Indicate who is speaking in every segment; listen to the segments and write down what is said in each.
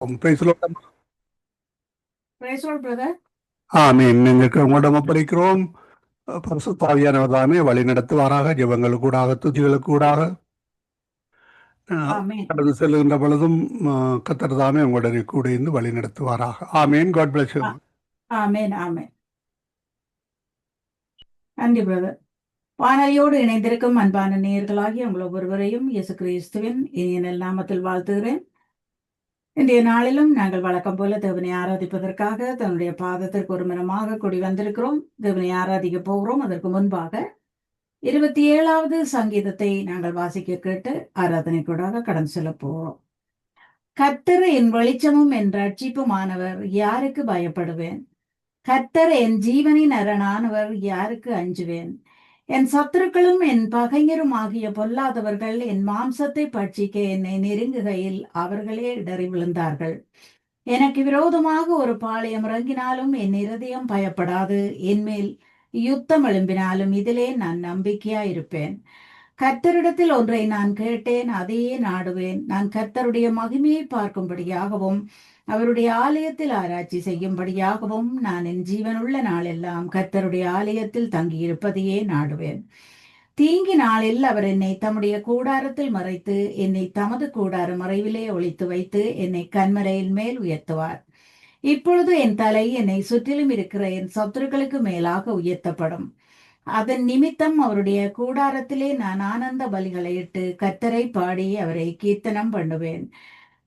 Speaker 1: Praise the Lord.
Speaker 2: Praise Lord, brother.
Speaker 1: ஆமீன். எங்களுக்கு உங்களிடம் ஒப்படைக்கிறோம். பரிசுத்தாவியானவர் தாமே வழி நடத்துவாராக. ஜெபங்களுக்கு கூடாக, துதிகளுக்கு கூடாக
Speaker 2: Amen.
Speaker 1: கடந்து செல்லுகின்ற பொழுதும் கர்த்தர் தாமே உங்களுடைய கூட இருந்து வழி நடத்துவாராக. ஆமீன். God bless you.
Speaker 2: Amen. Amen. நன்றி பிரதர். வானொலியோடு இணைந்திருக்கும் அன்பான நேயர்களாகி உங்கள் ஒவ்வொருவரையும் இயேசு கிறிஸ்துவின் இனிய நாமத்தில் வாழ்த்துகிறேன். இன்றைய நாளிலும் நாங்கள் வழக்கம் போல தேவனை ஆராதிப்பதற்காக தன்னுடைய பாதத்திற்கு ஒரு மனமாக கூடி வந்திருக்கிறோம். தேவனை ஆராதிக்க போகிறோம். அதற்கு முன்பாக 27வது சங்கீதத்தை நாங்கள் வாசிக்க கேட்டு ஆராதனை கூடாக கடந்து செல்ல போகிறோம். கர்த்தர் என் வெளிச்சமும் என் ரட்சிப்புமானவர், யாருக்கு பயப்படுவேன்? கர்த்தர் என் ஜீவனின் அரணானவர், யாருக்கு அஞ்சுவேன்? என் சத்துருக்களும் என் பகைஞரும் ஆகிய பொல்லாதவர்கள் என் மாம்சத்தை பட்சிக்க என்னை நெருங்குகையில் அவர்களே இடறி விழுந்தார்கள். எனக்கு விரோதமாக ஒரு பாளையம் இறங்கினாலும் என் இருதயம் பயப்படாது. என்மேல் யுத்தம் எழும்பினாலும் இதிலே நான் நம்பிக்கையாயிருப்பேன். கர்த்தரிடத்தில் ஒன்றை நான் கேட்டேன், அதையே நாடுவேன். நான் கர்த்தருடைய மகிமையை பார்க்கும்படியாகவும் அவருடைய ஆலயத்தில் ஆராய்ச்சி செய்யும்படியாகவும் நான் என் ஜீவனுள்ள நாளெல்லாம் கர்த்தருடைய ஆலயத்தில் தங்கியிருப்பதையே நாடுவேன். தீங்கி நாளில் அவர் என்னை தம்முடைய கூடாரத்தில் மறைத்து என்னை தமது கூடார மறைவிலே ஒளித்து வைத்து என்னை கன்மலையின் மேல் உயர்த்துவார். இப்பொழுது என் தலை என்னை சுற்றிலும் இருக்கிற என் சத்துருக்களுக்கு மேலாக உயர்த்தப்படும். அதன் நிமித்தம் அவருடைய கூடாரத்திலே நான் ஆனந்த பலிகளை இட்டு கர்த்தரை பாடி அவரை கீர்த்தனம் பண்ணுவேன்.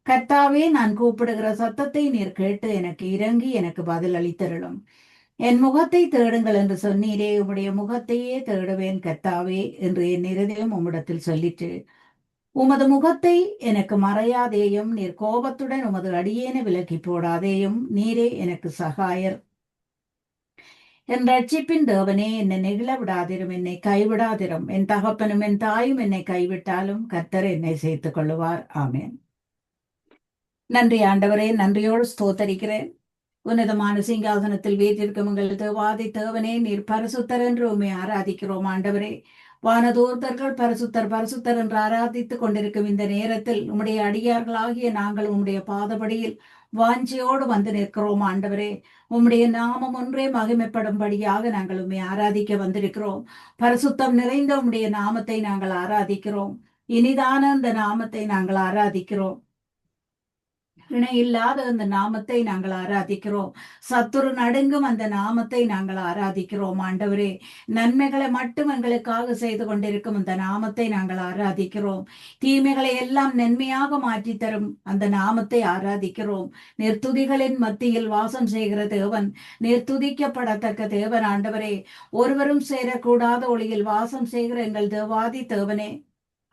Speaker 2: கர்த்தாவே, நான் கூப்பிடுகிற சத்தத்தை நீர் கேட்டு எனக்கு இறங்கி எனக்கு பதில் அளித்தருளும். என் முகத்தை தேடுங்கள் என்று சொன்னீரே, உம்முடைய முகத்தையே தேடுவேன் கர்த்தாவே என்று என் இருதயம் உம்மிடத்தில் சொல்லிற்று. உமது முகத்தை எனக்கு மறையாதேயும், நீர் கோபத்துடன் உமது அடியேனை விலக்கி போடாதேயும். நீரே எனக்கு சகாயர். என் ரட்சிப்பின் தேவனே, என்னை நெகிழ விடாதிரும், என்னை கைவிடாதிரும். என் தகப்பனும் என் தாயும் என்னை கைவிட்டாலும் கர்த்தர் என்னை சேர்த்துக் கொள்ளுவார். ஆமேன். நன்றி ஆண்டவரே, நன்றியோடு ஸ்தோத்தரிக்கிறேன். உன்னதமான சிங்காசனத்தில் வீற்றிருக்கும் எங்கள் தேவாதி தேவனே, நீர் பரிசுத்தர் என்று உண்மை ஆராதிக்கிறோம். ஆண்டவரே, வானதூர்த்தர்கள் பரிசுத்தர் பரிசுத்தர் என்று ஆராதித்துக் கொண்டிருக்கும் இந்த நேரத்தில் உம்முடைய அடியார்களாகிய நாங்கள் உம்முடைய பாதபடியில் வாஞ்சியோடு வந்து நிற்கிறோம். ஆண்டவரே, உம்முடைய நாமம் ஒன்றே மகிமைப்படும்படியாக நாங்கள் உண்மை ஆராதிக்க வந்திருக்கிறோம். பரிசுத்தம் நிறைந்த உம்முடைய நாமத்தை நாங்கள் ஆராதிக்கிறோம். இனிதான அந்த நாமத்தை நாங்கள் ஆராதிக்கிறோம். இணை இல்லாத அந்த நாமத்தை நாங்கள் ஆராதிக்கிறோம். சத்துரு நடுங்கும் அந்த நாமத்தை நாங்கள் ஆராதிக்கிறோம். ஆண்டவரே, நன்மைகளை மட்டும் எங்களுக்காக செய்து கொண்டிருக்கும் அந்த நாமத்தை நாங்கள் ஆராதிக்கிறோம். தீமைகளை எல்லாம் நன்மையாக மாற்றி தரும் அந்த நாமத்தை ஆராதிக்கிறோம். நிர்துதிகளின் மத்தியில் வாசம் செய்கிற தேவன், நிர்துதிக்கப்படத்தக்க தேவன். ஆண்டவரே, ஒருவரும் சேரக்கூடாத ஒளியில் வாசம் செய்கிற எங்கள் தேவாதி தேவனே,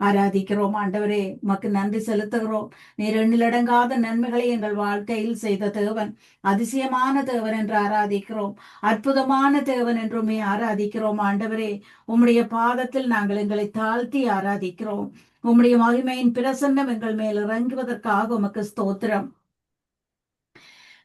Speaker 2: ஆராதிக்கிறோம். ஆண்டவரே, உமக்கு நன்றி செலுத்துகிறோம். நீர் எண்ணிலடங்காத நன்மைகளை எங்கள் வாழ்க்கையில் செய்த தேவன், அதிசயமான தேவன் என்று ஆராதிக்கிறோம். அற்புதமான தேவன் என்றுமே ஆராதிக்கிறோம். ஆண்டவரே, உம்முடைய பாதத்தில் நாங்கள் எங்களை தாழ்த்தி ஆராதிக்கிறோம். உம்முடைய மகிமையின் பிரசன்னம் எங்கள் மேல் இறங்குவதற்காக உமக்கு ஸ்தோத்திரம்.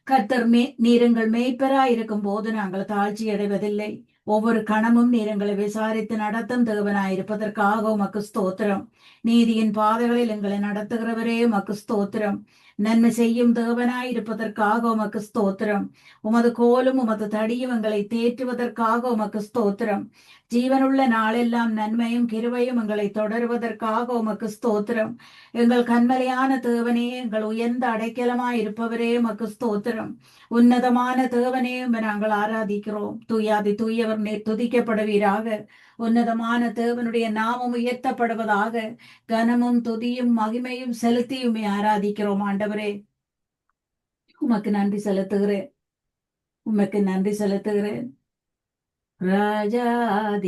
Speaker 2: கர்த்தர் நீர் எங்கள் மேய்ப்பராய் இருக்கும் போது நாங்கள் தாழ்ச்சி அடைவதில்லை. ஒவ்வொரு கணமும் நீர் எங்களை விசாரித்து நடத்தும் தேவனாயிருப்பதற்காக உமக்கு ஸ்தோத்திரம். நீதியின் பாதைகளில் எங்களை நடத்துகிறவரே உமக்கு ஸ்தோத்திரம். நன்மை செய்யும் தேவனாயிருப்பதற்காக உமக்கு ஸ்தோத்திரம். உமது கோலும் உமது தடியும் எங்களை தேற்றுவதற்காக உமக்கு ஸ்தோத்திரம். ஜீவனுள்ள நாளெல்லாம் நன்மையும் கிருபையும் எங்களை தொடருவதற்காக உமக்கு ஸ்தோத்திரம். எங்கள் கண்மலையான தேவனே, எங்கள் உயர்ந்த அடைக்கலமாய் இருப்பவரே உமக்கு ஸ்தோத்திரம். உன்னதமான தேவனே, நாங்கள் ஆராதிக்கிறோம். தூயாதி தூயவர் நீர் துதிக்கப்படுவீராக. உன்னதமான தேவனுடைய நாமம் உயர்த்தப்படுவதாக. கனமும் துதியும் மகிமையும் செலுத்தியுமே ஆராதிக்கிறோம். ஆண்டவரே, உமக்கு நன்றி செலுத்துகிறேன். உமக்கு நன்றி செலுத்துகிறேன். ராஜாதிராஜன்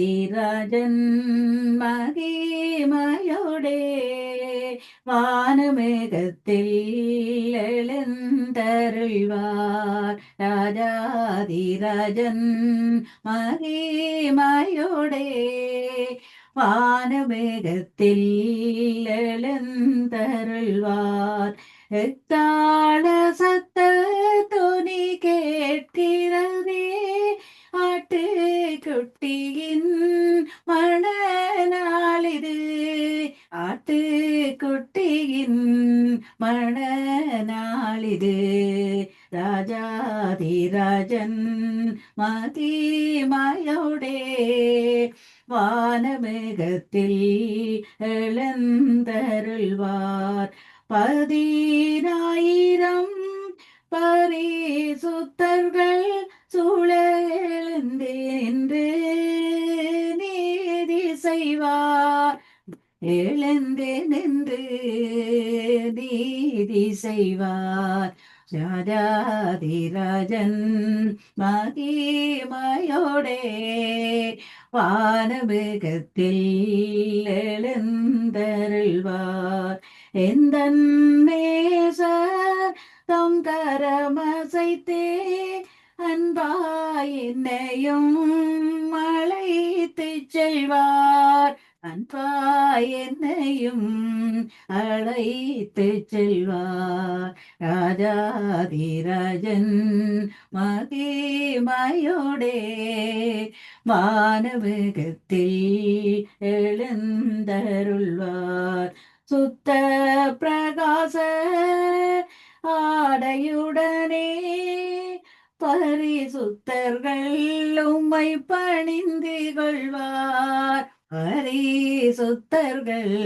Speaker 2: மகிமையோடே வானமேகத்தில் எழுந்தருள்வார். ராஜாதிராஜன் மகிமையோடே வானமேகத்தில் எழுந்தருள்வார். எத்தாள சத்த துணி கேட்கிறதே, ஆட்டு குட்டியின் மணநாளிது. ஆட்டு குட்டியின் மணநாளிது. செய்து ராஜாதிராஜன் மகிமையோடே வானமேகத்தில் எழுந்தருள்வார். 10,000 பரிசுத்தர்கள் சூழ எழுந்து நின்று நீதி செய்வார். எழுந்து நின்று நீதி செய்வார். ராஜாதிராஜன் மகிமையோடே வானவேகத்தில் எழுந்தருள்வார். எந்த நேசர் தம் கரமசைத்தே அன்பாய் என்னையும் அழைத்து செல்வார். அன்பாய் என்னையும் அழைத்து செல்வார். ராஜாதிராஜன் மகிமையோடே வானவேகத்தில் எழுந்தருள்வார். சுத்த பிரகாச ஆடையுடனே பரிசுத்தர்கள் உம்மை பணிந்து கொள்வார். பரிசுத்தர்கள்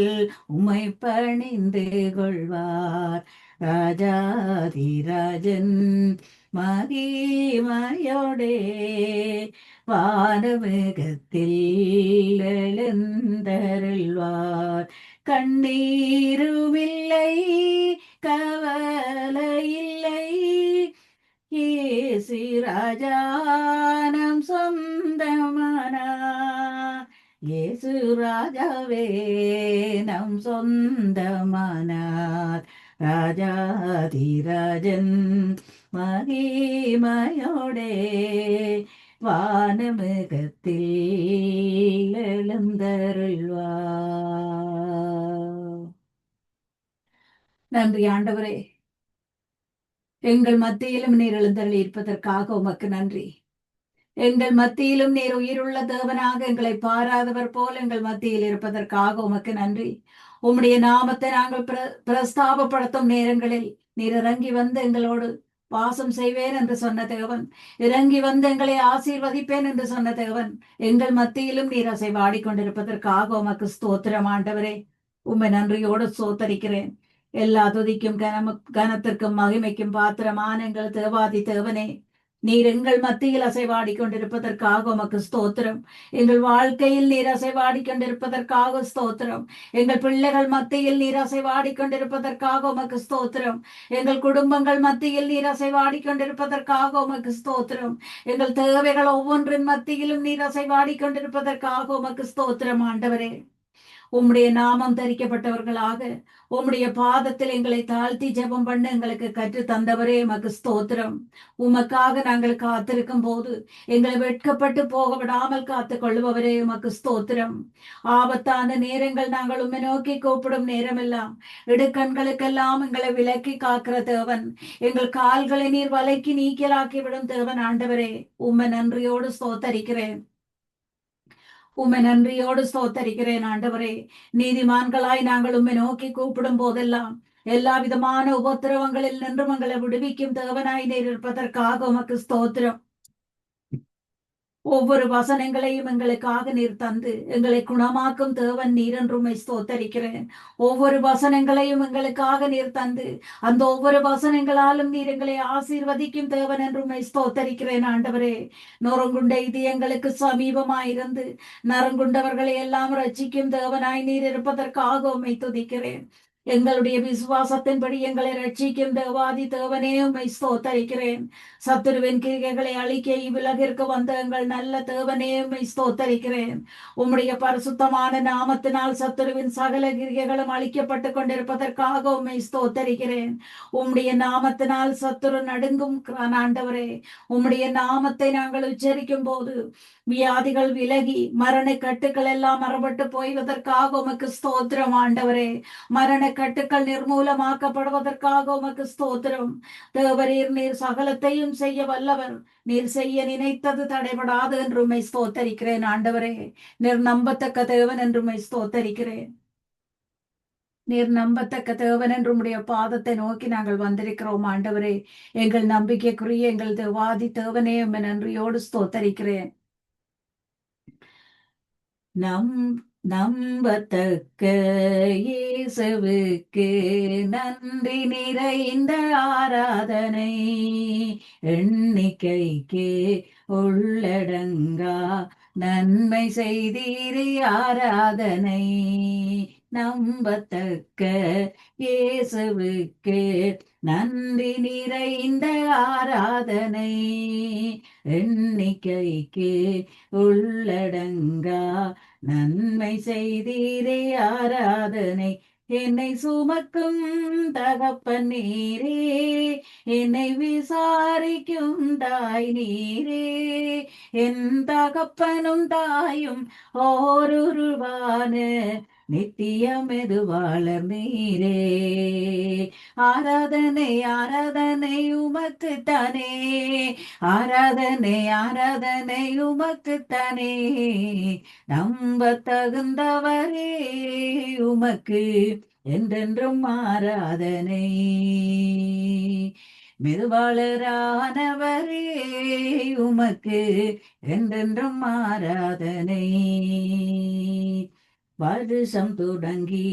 Speaker 2: உம்மை பணிந்து கொள்வார். ராஜாதிராஜன் மகிமையோடே வானவேகத்தில் எழுந்தருள்வார். கண்ணீருமில்லை கவலையில்லை இயேசு ராஜா நம் சொந்தமானார். இயேசு ராஜாவே நம் சொந்தமானார். ராஜாதிராஜன் மகிமையோடே வானமேகத்தில் எழுந்தருள்வார். நன்றி ஆண்டவரே, எங்கள் மத்தியிலும் நீர் எழுந்தருளி இருப்பதற்காக உமக்கு நன்றி. எங்கள் மத்தியிலும் நீர் உயிருள்ள தேவனாக எங்களை பாராதவர் போல் எங்கள் மத்தியில் இருப்பதற்காக உமக்கு நன்றி. உம்முடைய நாமத்தை நாங்கள் பிரஸ்தாபப்படுத்தும் நேரங்களில் நீர் இறங்கி வந்து எங்களோடு வாசம் செய்வேன் என்று சொன்ன தேவன், இறங்கி வந்து எங்களை ஆசீர்வதிப்பேன் என்று சொன்ன தேவன், எங்கள் மத்தியிலும் நீர் அசைவாடி கொண்டிருப்பதற்காக உமக்கு ஸ்தோத்திரம் ஆண்டவரே. உம்மை நன்றியோடு ஸ்தோத்தரிக்கிறேன். எல்லா துதிக்கும் கனத்திற்கும் மகிமைக்கும் பாத்திரமான எங்கள் தேவாதி தேவனே, நீர் எங்கள் மத்தியில் அசைவாடி கொண்டிருப்பதற்காக உமக்கு ஸ்தோத்திரம். எங்கள் வாழ்க்கையில் நீர் அசைவாடி கொண்டிருப்பதற்காக ஸ்தோத்திரம். எங்கள் பிள்ளைகள் மத்தியில் நீர் அசைவாடி கொண்டிருப்பதற்காக உமக்கு ஸ்தோத்திரம். எங்கள் குடும்பங்கள் மத்தியில் நீர் அசைவாடி கொண்டிருப்பதற்காக உமக்கு ஸ்தோத்திரம். எங்கள் தேவைகள் ஒவ்வொன்றின் மத்தியிலும் நீர் அசைவாடி கொண்டிருப்பதற்காக உமக்கு ஸ்தோத்திரம் ஆண்டவரே. உம்முடைய நாமம் தரிக்கப்பட்டவர்களாக உம்முடைய பாதத்தில் எங்களை தாழ்த்தி ஜெபம் பண்ண எங்களுக்கு கற்று தந்தவரே உமக்கு ஸ்தோத்திரம். உமக்காக நாங்கள் காத்திருக்கும் போது எங்களை வெட்கப்பட்டு போக விடாமல் காத்துக் கொள்பவரே உமக்கு ஸ்தோத்திரம். ஆபத்தான நேரங்கள் நாங்கள் உம்மை நோக்கி கூப்பிடும் நேரமெல்லாம் இடுக்கண்களுக்கெல்லாம் எங்களை விலக்கி காக்கிற தேவன், எங்கள் கால்களை நீர் வலைக்கு நீக்கலாக்கி விடும் தேவன் ஆண்டவரே, உம்மை நன்றியோடு ஸ்தோத்தரிக்கிறேன். உம்மை நன்றியோடு ஸ்தோத்தரிக்கிறேன் ஆண்டவரே. நீதிமான்களாய் நாங்கள் உம்மை நோக்கி கூப்பிடும் போதெல்லாம் எல்லா விதமான உபத்திரவங்களில் நின்று எங்களை விடுவிக்கும் தேவனாய் நீர் இருப்பதற்காக உமக்கு ஸ்தோத்திரம். ஒவ்வொரு வசனங்களையும் எங்களுக்காக நீர் தந்து எங்களை குணமாக்கும் தேவன் நீர் என்றுமை ஸ்தோத்தரிக்கிறேன். ஒவ்வொரு வசனங்களையும் எங்களுக்காக நீர் தந்து அந்த ஒவ்வொரு வசனங்களாலும் நீர் எங்களை ஆசீர்வதிக்கும் தேவன் என்றுமை ஸ்தோத்தரிக்கிறேன் ஆண்டவரே. நொறுங்குண்ட இது எங்களுக்கு சமீபமாயிருந்து நறுங்குண்டவர்களை எல்லாம் ரட்சிக்கும் தேவனாய் நீர் இருப்பதற்காக உம்மை துதிக்கிறேன். எங்களுடைய விசுவாசத்தின்படி எங்களை ரட்சிக்கும் தேவாதி தேவனே உம்மை ஸ்தோத்தரிக்கிறேன். சத்துருவின் கிரிகைகளை அழிக்க இவ்வுலகிற்கு வந்த எங்கள் நல்ல தேவனே உம்மை ஸ்தோத்தரிக்கிறேன். உம்முடைய பரிசுத்தமான நாமத்தினால் சத்துருவின் சகல கிரிகைகளும் அழிக்கப்பட்டு கொண்டிருப்பதற்காக உம்மை ஸ்தோத்தரிக்கிறேன். உம்முடைய நாமத்தினால் சத்துரு நடுங்கும் ஆண்டவரே. உம்முடைய நாமத்தை நாங்கள் உச்சரிக்கும் போது வியாதிகள் விலகி மரண கட்டுக்கள் எல்லாம் மறப்பட்டு போய்வதற்காக உமக்கு ஸ்தோத்திரம் ஆண்டவரே. மரண கட்டுக்கள் நிர்மூலமாக்கப்படுவதற்காக உமக்கு ஸ்தோத்திரம். தேவரீர் நீர் சகலத்தையும் செய்ய வல்லவர். நீர் செய்ய நினைத்தது தடைபடாது என்று உம்மை ஸ்தோத்தரிக்கிறேன் ஆண்டவரே. நீர் நம்பத்தக்க தேவன் என்று உம்மை ஸ்தோத்தரிக்கிறேன். நீர் நம்பத்தக்க தேவன் என்று உம்முடைய பாதத்தை நோக்கி நாங்கள் வந்திருக்கிறோம் ஆண்டவரே. எங்கள் நம்பிக்கைக்குரிய எங்கள் தேவாதி தேவனே, உம்மை நன்றியோடு ஸ்தோத்தரிக்கிறேன். நம் நம்பத்தக்க இயேசுவுக்கு நன்றி நிறைந்த ஆராதனை, எண்ணிக்கைக்கு உள்ளடங்கா நன்மை செய்தீரே ஆராதனை. நம்பத்தக்க இயேசுவுக்கு நன்றி நிறைந்த ஆராதனை, எண்ணிக்கைக்கு உள்ளடங்கா நன்மை செய்தீரே ஆராதனை. என்னை சுமக்கும் தகப்பன் நீரே, என்னை விசாரிக்கும் தாய் நீரே, என் தகப்பனும் தாயும் ஓருருவான நித்தியம் எதுவாளர் நீரே. ஆராதனை ஆராதனை உமக்குத்தானே, ஆராதனை ஆராதனை உமக்குத்தானே, நம்ப தகுந்தவரே உமக்கு என்றென்றும் ஆராதனை. மெதுவாளரானவரே உமக்கு என்றென்றும் ஆராதனை. வருஷம் தொடங்கி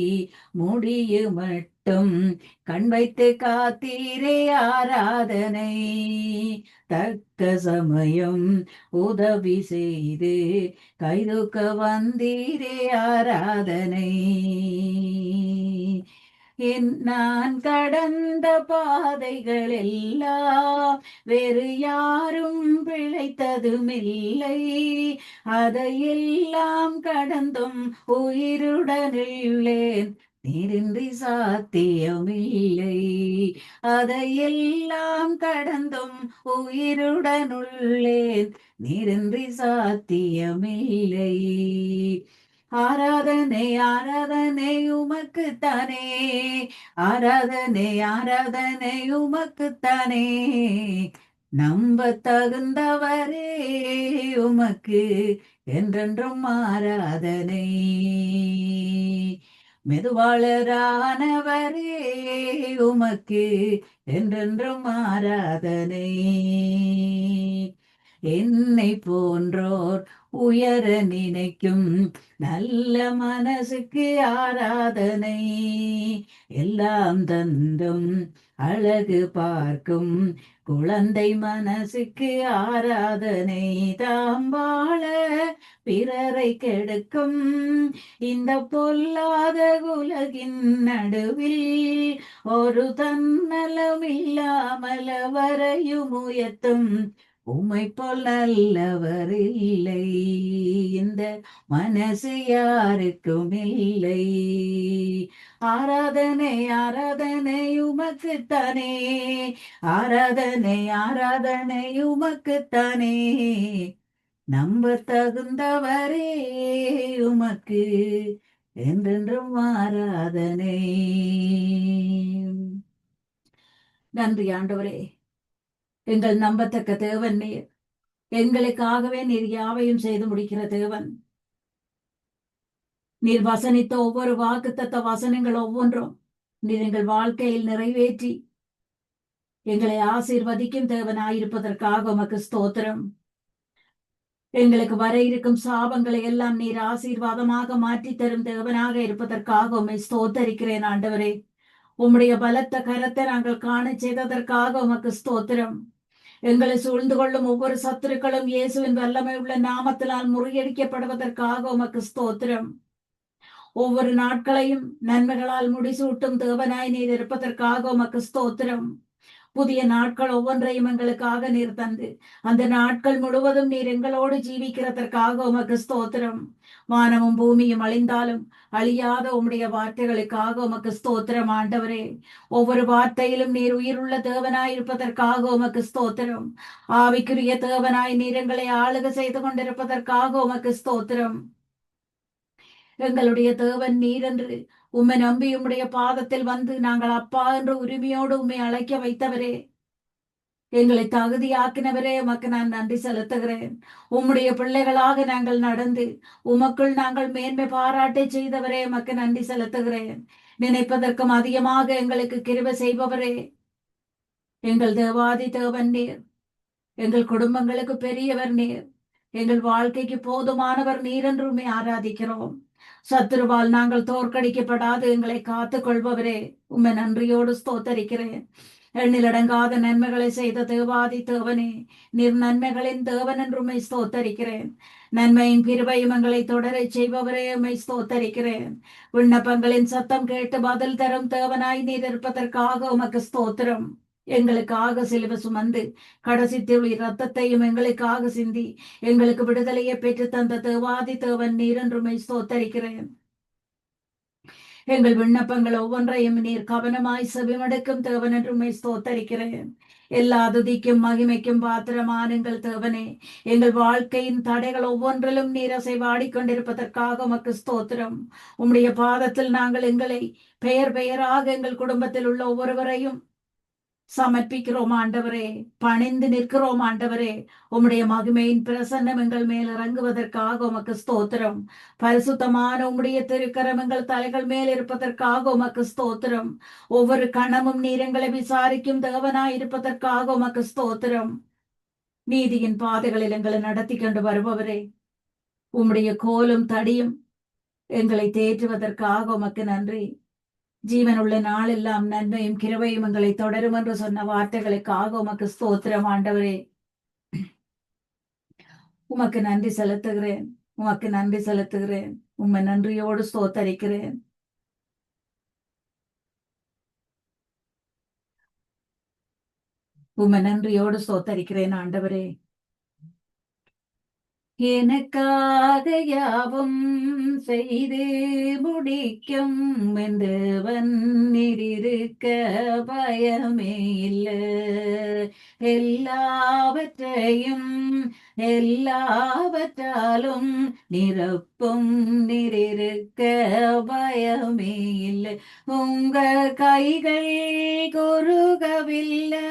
Speaker 2: முடிய மட்டும் கண் வைத்து காத்தீரே ஆராதனை, தக்க சமயம் உதவி செய்து கைதூக்க வந்தீரே ஆராதனை. நான் கடந்த பாதைகள் எல்லாம் வேறு யாரும் பிழைத்ததுமில்லை, அதையெல்லாம் கடந்தும் உயிருடனில்லேன், நீரின்றி சாத்தியமில்லை. அதையெல்லாம் கடந்தும் உயிருடனுள்ளேன், நீரின்றி சாத்தியமில்லை. ஆராதனை ஆராதனை உமக்குத்தானே, ஆராதனை ஆராதனை உமக்குத்தானே, நம்ப தகுந்தவரே உமக்கு என்றென்றும் ஆராதனை. மெதுவாளரானவரே உமக்கு என்றென்றும் ஆராதனை. என்னை போன்றோர் உயர நினைக்கும் நல்ல மனசுக்கு ஆராதனை, எல்லாம் தந்தும் அழகு பார்க்கும் குழந்தை மனசுக்கு ஆராதனை. தாம்பாள பிறரை கெடுக்கும் இந்த பொல்லாத உலகின் நடுவில், ஒரு தன்னலம் இல்லாமல் வரையும் உயர்த்தும் உம்மை போல் நல்லவர் இல்லை, இந்த மனசு யாருக்கும் இல்லை. ஆராதனை ஆராதனை உமக்குத்தானே, ஆராதனை ஆராதனை உமக்குத்தானே, நம்ப தகுந்தவரே உமக்கு என்றென்றும் ஆராதனை. நன்றி ஆண்டவரே, எங்கள் நம்பத்தக்க தேவன் நீர். எங்களுக்காகவே நீர் யாவையும் செய்து முடிக்கிற தேவன். நீர் வசனித்த ஒவ்வொரு வாக்குத்தத்த வசனங்கள் ஒவ்வொன்றும் நீர் எங்கள் வாழ்க்கையில் நிறைவேற்றி எங்களை ஆசீர்வதிக்கும் தேவனாயிருப்பதற்காக உமக்கு ஸ்தோத்திரம். எங்களுக்கு வர இருக்கும் சாபங்களை எல்லாம் நீர் ஆசீர்வாதமாக மாற்றி தரும் தேவனாக இருப்பதற்காக உம்மை ஸ்தோத்தரிக்கிறேன் ஆண்டவரே. உம்முடைய பலத்த கரத்தை நாங்கள் காண செய்ததற்காக உமக்கு ஸ்தோத்திரம். எங்களை சூழ்ந்து கொள்ளும் ஒவ்வொரு சத்துருக்களும் இயேசுவின் வல்லமை உள்ள நாமத்தினால் முறியடிக்கப்படுவதற்காக உமக்கு ஸ்தோத்திரம். ஒவ்வொரு நாட்களையும் நன்மைகளால் முடிசூட்டும் தேவனாய் நீர் இருப்பதற்காக உமக்கு ஸ்தோத்திரம். புதிய நாட்கள் ஒவ்வொன்றையும் எங்களுக்காக நீர் தந்து அந்த நாட்கள் முழுவதும் நீர் எங்களோடு ஜீவிக்கிறதற்காக உமக்கு ஸ்தோத்திரம். வானமும் பூமியும் அழிந்தாலும் அழியாத உம்முடைய வார்த்தைகளுக்காக உமக்கு ஸ்தோத்திரம் ஆண்டவரே. ஒவ்வொரு வார்த்தையிலும் நீர் உயிருள்ள தேவனாய் இருப்பதற்காக உமக்கு ஸ்தோத்திரம். ஆவிக்குரிய தேவனாய் நீர் எங்களை ஆளுகை செய்து கொண்டிருப்பதற்காக உமக்கு ஸ்தோத்திரம். எங்களுடைய தேவன் நீர் என்று உம்மை நம்பி உம்முடைய பாதத்தில் வந்து நாங்கள் அப்பா என்று உரிமையோடு உம்மை அழைக்க வைத்தவரே, எங்களை தகுதியாக்கினவரே, உமக்கு நான் நன்றி செலுத்துகிறேன். உம்முடைய பிள்ளைகளாக நாங்கள் நடந்து உமக்குள் நாங்கள் மேன்மை பாராட்டை செய்தவரே, உமக்கு நன்றி செலுத்துகிறேன். நினைப்பதற்கும் அதிகமாக எங்களுக்கு கிருபை செய்பவரே, எங்கள் தேவாதி தேவன் நீர். எங்கள் குடும்பங்களுக்கு பெரியவர் நீர். எங்கள் வாழ்க்கைக்கு போதுமானவர் நீர் என்றுமே ஆராதிக்கிறோம். சத்துருவால் நாங்கள் தோற்கடிக்கப்படாது எங்களை காத்துக் கொள்பவரே, உம்மை நன்றியோடு ஸ்தோத்தரிக்கிறேன். எண்ணிலடங்காத நன்மைகளை செய்த தேவாதி தேவனே, நீர் நன்மைகளின் தேவன் என்று உம்மை ஸ்தோத்தரிக்கிறேன். நன்மையும் கிருபையும் எங்களை தொடரச் செய்பவரே, உம்மை ஸ்தோத்தரிக்கிறேன். விண்ணப்பங்களின் சத்தம் கேட்டு பதில் தரும் தேவனாய் நீர் இருப்பதற்காக உமக்கு ஸ்தோத்திரம். எங்களுக்காக சிலுவை சுமந்து கடைசி துளி ரத்தத்தையும் எங்களுக்காக சிந்தி எங்களுக்கு விடுதலையை பெற்று தந்த தேவாதி தேவன் நீர் என்றுமை ஸ்தோத்தரிக்கிறேன். எங்கள் விண்ணப்பங்கள் ஒவ்வொன்றையும் நீர் கவனமாய் செவிமடுக்கும் தேவன் என்றுமை ஸ்தோத்தரிக்கிறேன். எல்லா துதிக்கும் மகிமைக்கும் பாத்திரமான எங்கள் தேவனே, எங்கள் வாழ்க்கையின் தடைகள் ஒவ்வொன்றிலும் நீர் அசைவாடிக்கொண்டிருப்பதற்காக உமக்கு ஸ்தோத்திரம். உம்முடைய பாதத்தில் நாங்கள் எங்களை பெயர் பெயராக எங்கள் குடும்பத்தில் உள்ள ஒவ்வொருவரையும் சமர்ப்பிக்கிறோம் ஆண்டவரே. பணிந்து நிற்கிறோம் ஆண்டவரே. உம்முடைய மகிமையின் பிரசன்னம் எங்கள் மேல் இறங்குவதற்காக உமக்கு ஸ்தோத்திரம். பரிசுத்தமான உம்முடைய திருக்கரம் எங்கள் தலைகள் மேல் இருப்பதற்காக உமக்கு ஸ்தோத்திரம். ஒவ்வொரு கணமும் நீர் எங்களை விசாரிக்கும் தேவனாய் இருப்பதற்காக உமக்கு ஸ்தோத்திரம். நீதியின் பாதைகளில் எங்களை நடத்தி கொண்டு வருபவரே, உம்முடைய கோலும் தடியும் எங்களை தேற்றுவதற்காக உமக்கு நன்றி. ஜீவனுள்ள நாளெல்லாம் நன்மையும் கிருபையும் எங்களை தொடரும் என்று சொன்ன வார்த்தைகளுக்காக உமக்கு ஸ்தோத்திரம் ஆண்டவரே. உமக்கு நன்றி செலுத்துகிறேன். உமக்கு நன்றி செலுத்துகிறேன். உம்மை நன்றியோடு ஸ்தோத்தரிக்கிறேன். உம்மை நன்றியோடு ஸ்தோத்தரிக்கிறேன் ஆண்டவரே. எனக்காக யாவும் செய்து முடிக்கும் என்றவன் இருக்க பயமே இல்லை. எல்லாவற்றையும் எல்லாவற்றாலும் நிரப்பும் நீரிருக்க பயமே இல்லை. உங்க கைகள் குறுகவில்லை.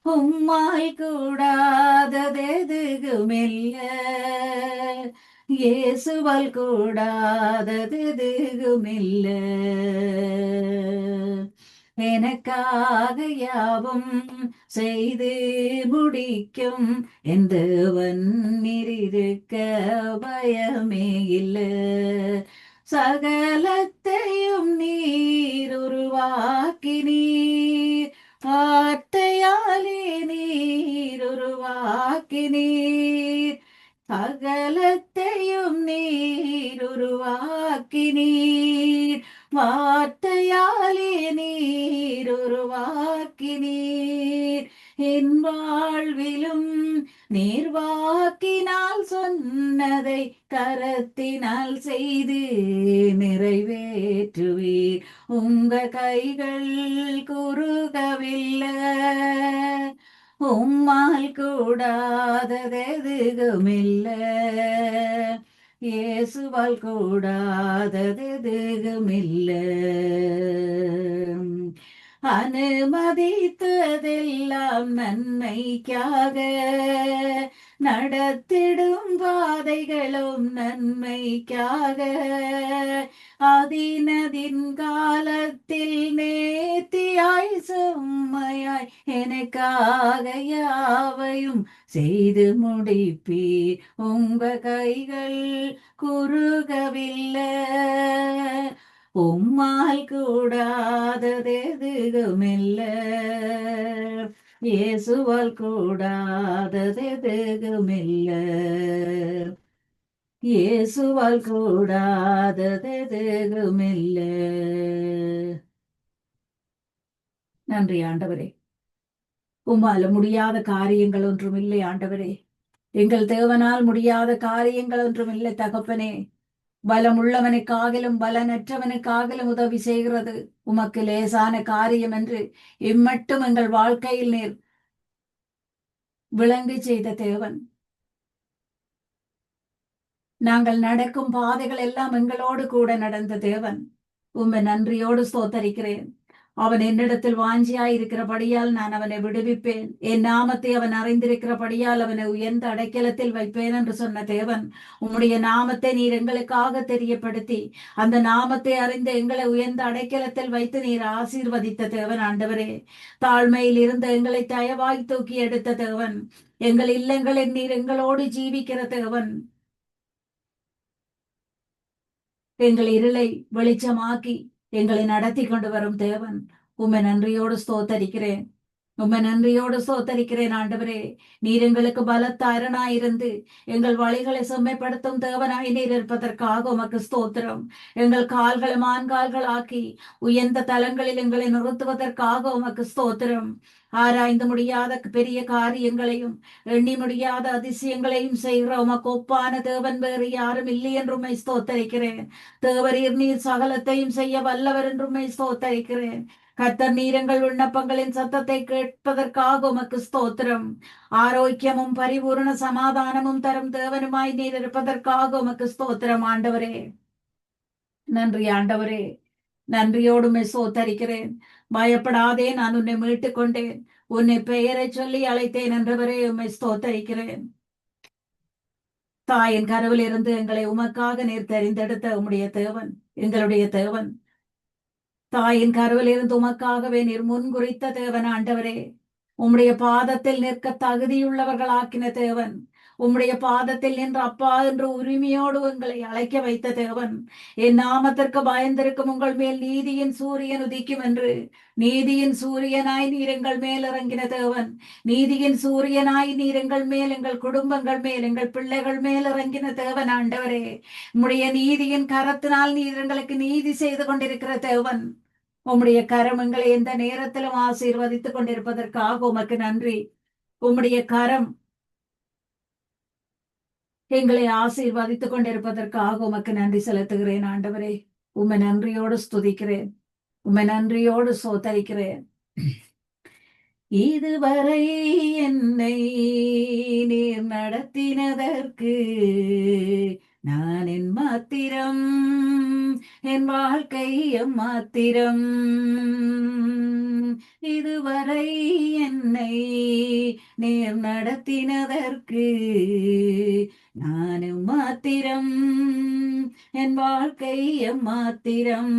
Speaker 2: உம்மால் கூடாததெதுகுமில்ல. இயேசுவால் கூடாததெதுகுமில்ல. எனக்காக யாவும் செய்து முடிக்கும் என்றவன் இருக்க பயமே இல்லை. சகலத்தையும் நீர் உருவாக்கினீர். வார்த்தையாலே நீர் உருவாக்கினீர். சகலத்தையும் நீர் உருவாக்கினீர். வார்த்தையாலே நீர் உருவாக்கினீர். என் வாழ்விலும் நீர் வாக்கினால் சொன்னதை கரத்தினால் செய்து நிறைவேற்றுவீர். உங்க கைகள் குறுகவில்லை. உம்மால் கூடாததெதுகுமில்லை. இயேசுவால் கூடாததெதுகுமில்லை. அனுமதித்ததெல்லாம் நன்மைக்காக, நடத்திடும் பாதைகளும் நன்மைக்காக. அதினதின் காலத்தில் நேர்த்தியாய் செம்மையாய் எனக்காக யாவையும் செய்து முடிப்பீர். உங்க கைகள் குறுகவில்லை. உம்மால் கூடாததெதுகுமில்லை. இயேசுவால் கூடாததெதுகுமில்லை. இயேசுவால் கூடாததெதுகுமில்லை. நன்றி ஆண்டவரே. உம்மால முடியாத காரியங்கள் ஒன்றும் இல்லை ஆண்டவரே. எங்கள் தேவனால் முடியாத காரியங்கள் ஒன்றும் இல்லை தகப்பனே. பலம் உள்ளவனுக்காகிலும் பலனற்றவனுக்காகிலும் உதவி செய்கிறது உமக்கு லேசான காரியம் என்று இம்மட்டும் எங்கள் வாழ்க்கையில் நீர் விளங்கி செய்த தேவன். நாங்கள் நடக்கும் பாதைகள் எல்லாம் எங்களோடு கூட நடந்த தேவன். உம்மை நன்றியோடு ஸ்தோத்தரிக்கிறேன். அவன் என்னிடத்தில் வாஞ்சியாய் இருக்கிறபடியால் நான் அவனை விடுவிப்பேன். என் நாமத்தை அவன் அறிந்திருக்கிறபடியால் அவனை உயர்ந்த அடைக்கலத்தில் வைப்பேன் என்று சொன்ன தேவன், உம்முடைய நாமத்தை நீர் எங்களுக்காக தெரியப்படுத்தி அந்த நாமத்தை அறிந்த எங்களை உயர்ந்த அடைக்கலத்தில் வைத்து நீர் ஆசீர்வதித்த தேவன் ஆண்டவரே. தாழ்மையில் இருந்த எங்களை தயவாய் தூக்கி எடுத்த தேவன், எங்கள் இல்லங்களில் நீர் எங்களோடு ஜீவிக்கிற தேவன், எங்கள் இருளை வெளிச்சமாக்கி எங்களை நடத்தி கொண்டு வரும் தேவன், உம்மை நன்றியோடு ஸ்தோத்தரிக்கிறேன். உம்மை நன்றியோடு ஸ்தோத்தரிக்கிறேன் ஆண்டவரே. நீர் எங்களுக்கு பலத்த அரணாயிருந்து எங்கள் வழிகளை செம்மைப்படுத்தும் தேவனாய் நீர் இருப்பதற்காக உமக்கு ஸ்தோத்திரம். எங்கள் கால்களை மான்கால்கள் ஆக்கி உயர்ந்த தலங்களில் எங்களை நிறுத்துவதற்காக உமக்கு ஸ்தோத்திரம். ஆராய்ந்து முடியாத பெரிய காரியங்களையும் எண்ணி முடியாத அதிசயங்களையும் செய்கிற உமக்கு ஒப்பான தேவன் வேறு யாரும் இல்லை என்று உம்மை ஸ்தோத்தரிக்கிறேன். தேவரீர் நீர் சகலத்தையும் செய்ய வல்லவர் என்று உம்மை ஸ்தோத்தரிக்கிறேன். கர்த்தர் நீர் எங்கள் விண்ணப்பங்களின் சத்தத்தை கேட்பதற்காக உமக்கு ஸ்தோத்திரம். ஆரோக்கியமும் பரிபூரண சமாதானமும் தரும் தேவனுமாய் நீர் இருப்பதற்காக உமக்கு ஸ்தோத்திரம் ஆண்டவரே. நன்றி ஆண்டவரே. நன்றியோடு உம்மை ஸ்தோத்தரிக்கிறேன். பயப்படாதே, நான் உன்னை மீட்டுக் கொண்டேன், உன்னை பெயரை சொல்லி அழைத்தேன் என்றவரே உம்மை ஸ்தோத்தரிக்கிறேன். தாயின் கருவில் இருந்து எங்களை உமக்காக நீர் தெரிந்தெடுத்த உம்முடைய தேவன், எங்களுடைய தேவன். தாயின் கருவில் இருந்து உமக்காகவே நீர் முன்குறித்த தேவன் ஆண்டவரே. உம்முடைய பாதத்தில் நிற்க தகுதியுள்ளவர்களாக்கின தேவன், உம்முடைய பாதத்தில் நின்று அப்பா என்று உரிமையோடு உங்களை அழைக்க வைத்த தேவன். என் நாமத்திற்கு பயந்திருக்கும் உங்கள் மேல் நீதியின் சூரியன் உதிக்கும் என்று நீதியின் சூரியனாய் நீர் எங்கள் மேல் இறங்கின தேவன். நீதியின் சூரியனாய் நீர் எங்கள் மேல், எங்கள் குடும்பங்கள் மேல், எங்கள் பிள்ளைகள் மேல் இறங்கின தேவன் ஆண்டவரே. உம்முடைய நீதியின் கரத்தினால் நீர் எங்களுக்கு நீதி செய்து கொண்டிருக்கிற தேவன். உம்முடைய கரம் எங்களை எந்த நேரத்திலும் ஆசீர்வதித்துக் கொண்டிருப்பதற்காக உமக்கு நன்றி. உம்முடைய கரம் எங்களை ஆசீர்வதித்துக் கொண்டிருப்பதற்காக உமக்கு நன்றி செலுத்துகிறேன் ஆண்டவரே. உம்மை நன்றியோடு ஸ்துதிக்கிறேன், உம்மை நன்றியோடு சோதரிக்கிறேன். இதுவரை என்னை நீர் நடத்தினதற்கு நான் என் மாத்திரம், என் வாழ்க்கை எம்மாத்திரம். இதுவரை என்னை நீர் நடத்தினதற்கு நானும் மாத்திரம், என் வாழ்க்கை எம்மாத்திரம்.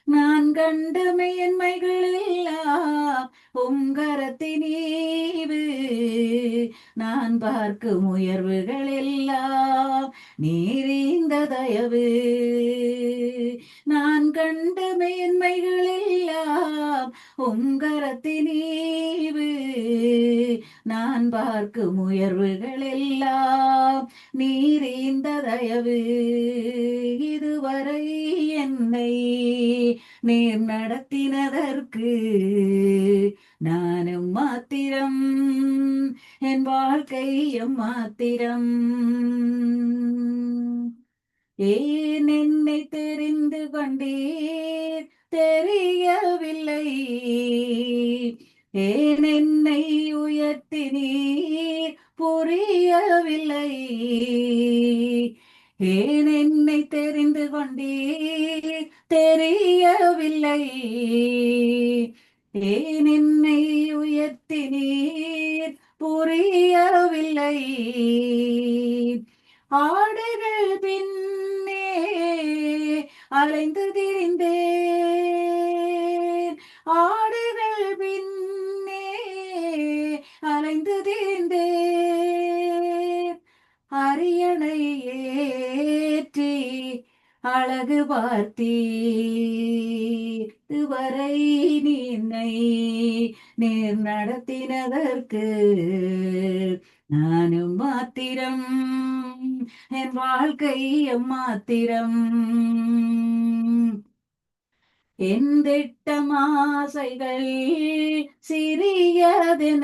Speaker 2: நான் கண்ட மேன்மைகள் எல்லாம் உங்கரத்தின் ஈவு, நான் பார்க்கும் உயர்வுகள் எல்லாம் நீரிந்த தயவு. நான் கண்ட மேன்மைகள் எல்லாம் உங்கரத்தின் ஈவு, நான் பார்க்கும் உயர்வுகள் எல்லாம் நீரிந்த தயவு. இதுவரை என்னை நீர் நடத்தினதற்கு நானும் மாத்திரம், என் வாழ்க்கை எம்மாத்திரம். ஏன் என்னை தெரிந்து கொண்டீர் தெரியவில்லை, ஏன் என்னை உயர்த்தினீர் புரியவில்லை, ஏன் என்னை தெரிந்து கொண்டீர் தெரியவில்லை, ஏன் என்னை உயர்த்தினீர் புரியவில்லை. ஆடுகள் பின்னே அலைந்து திரிந்தேன், ஆடுகள் பின்னே அலைந்து திரிந்தேன். அரியணை ஏற்றி அழகு பார்த்தீர், இதுவரை நீனை நீர் நடத்தினதற்கு நானும் மாத்திரம், என் வாழ்க்கை எம்மாத்திரம். என் திட்டம் ஆசைகள் சிறியதென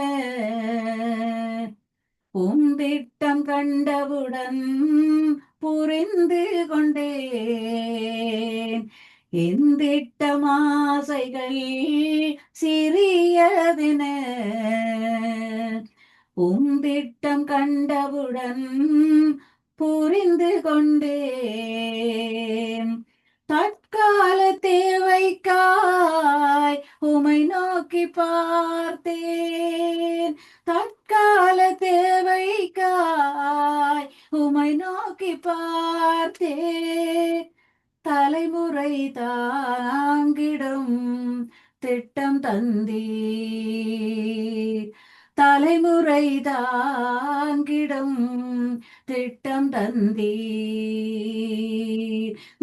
Speaker 2: திட்டம் கண்டவுடன் புரிந்து கொண்டேன். என் திட்டம் ஆசைகள் சிறியதென திட்டம் கண்டவுடன் புரிந்து கொண்டேன். தற்கால தேவைக்காய் உமை நோக்கி பார்த்தேன். தற்கால தேவைக்காய் உமை நோக்கி பார்த்தேன். தலைமுறை தாங்கிடும் திட்டம் தந்தீர். தலைமுறை தாங்கிடும் திட்டம் தந்தீர்.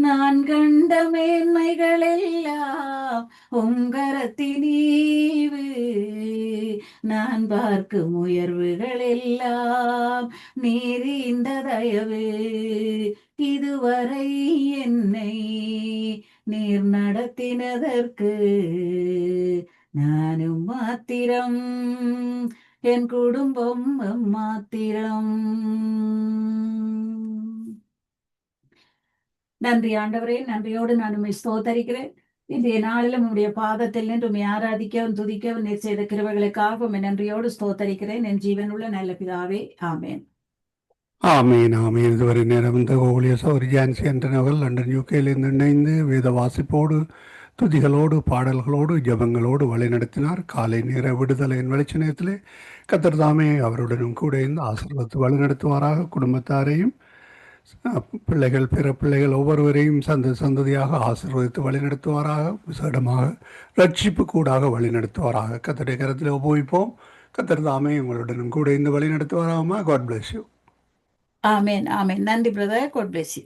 Speaker 2: நான் கண்ட மேன்மைகள் எல்லாம் உங்கரத்தினீவு. நான் பார்க்கும் உயர்வுகள் எல்லாம் நீர் இந்த தயவு. இதுவரை என்னை நீர் நடத்தினதற்கு நானும் மாத்திரம், என் குடும்பம் மாத்திரம். நன்றி ஆண்டவரே, நன்றியோடு நான் உம்மை ஸ்தோத்தரிக்கிறேன். இன்றைய நாளிலும் உம்முடைய பாதத்தில் நின்று உம்மை ஆராதிக்கவும் துதிக்கவும் நீர் செய்த கிருபைகளுக்காக உம்மை நன்றியோடு ஸ்தோத்தரிக்கிறேன். என் ஜீவனுள்ள நல்ல பிதாவே, ஆமேன்.
Speaker 1: ஆமீன் ஆமீன். இதுவரை நேரம் இந்த ஊழிய சௌரி ஜான்சி ஆண்டனி அவர்கள் லண்டன் யூகேலிருந்து இணைந்து வேத வாசிப்போடு துதிகளோடு பாடல்களோடு ஜெபங்களோடு வழிநடத்தினார். காலை நேர விடுதலையின் வெளிச்ச நேரத்திலே கர்த்தர் தாமே அவருடனும் கூட இருந்து ஆசீர்வதித்து வழிநடத்துவாராக. குடும்பத்தாரையும் பிள்ளைகள் பிற பிள்ளைகள் ஒவ்வொருவரையும் சந்ததியாக ஆசீர்வதித்து வழிநடத்துவாராக. விசேடமாக ரட்சிப்பு கூடாக வழிநடத்துவாராக. கர்த்தருடைய கரத்தில் ஒப்புவிப்போம். கர்த்தர் தாமே உங்களுடனும் கூட இருந்து வழிநடத்துவாராமா. God bless you.
Speaker 2: Amen amen. நன்றி பிரதர். God bless you.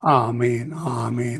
Speaker 1: ஆமீன் ஆமீன்.